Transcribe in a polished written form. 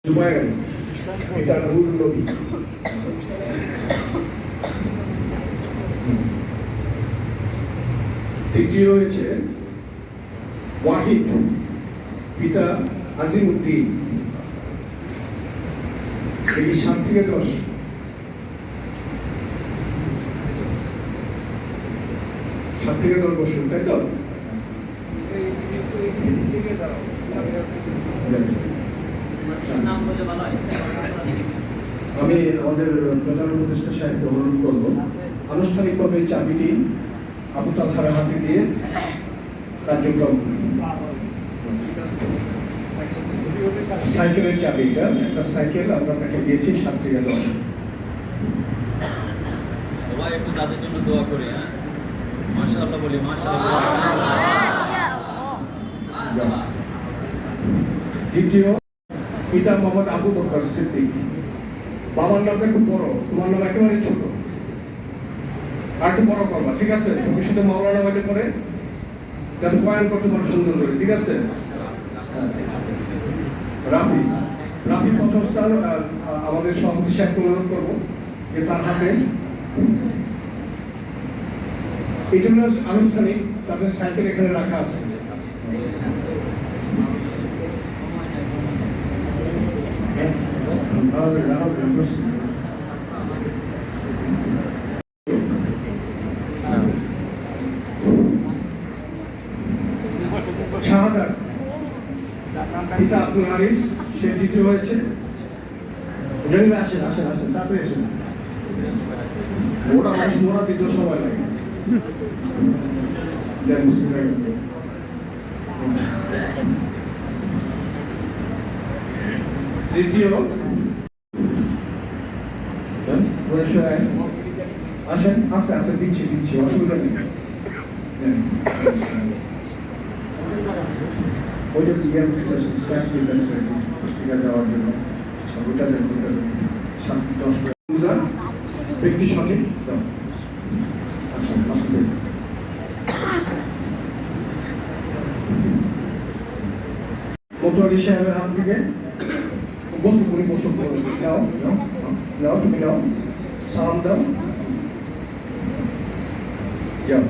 জুবায়ের এটা নূর নবী। তৃতীয় হয়েছে ওয়াহিদ, পিতা আজিম উদ্দিন। এই 7 থেকে 10। বছর, তাই তো? আমি আমাদের প্রধান উপদেষ্টা সাহেবকে অনুরোধ করবো আনুষ্ঠানিকভাবে চাবিটি আবু তালহার হাতে দিয়ে কার্যক্রম। সাইকেলের চাবি, এটা একটা সাইকেল আমরা তাকে দিয়েছি 7 থেকে 10। সবাই একটু তাদের জন্য দোয়া করি। হ্যাঁ, মাশাআল্লাহ বলি, মাশাআল্লাহ। দ্বিতীয় পিতা মোহাম্মদ আবু বকর সিদ্দিক। বাবার নামটা খুব বড়, তোমার নাম একেবারে ছোট, আর একটু বড় করবা, ঠিক আছে? ভবিষ্যতে মাওলানা হইলে পরে যাতে বয়ান করতে পারো সুন্দর করে, ঠিক আছে? রাফি পথস্থান আমাদের সভাপতি সাহেবকে অনুরোধ করবো যে তার হাতে এই জন্য আনুষ্ঠানিক তাদের সাইকেল এখানে রাখা আছে। শাহাদাত, পিতা আব্দুল হারিস, সে দ্বিতীয় হয়েছে। আসেন তাড়াতাড়ি আসেন, ওটা মোরা দ্বিতীয় সময় লাগে। তৃতীয় আসেন, আস্তে দিচ্ছি, অসুবিধা নেই। ওইটা দেওয়ার জন্য ব্যক্তি সঠিক। মোটরি সাহেবের হাত থেকে বসু নাও, তুমি নাও, সালাম দাও, যাও।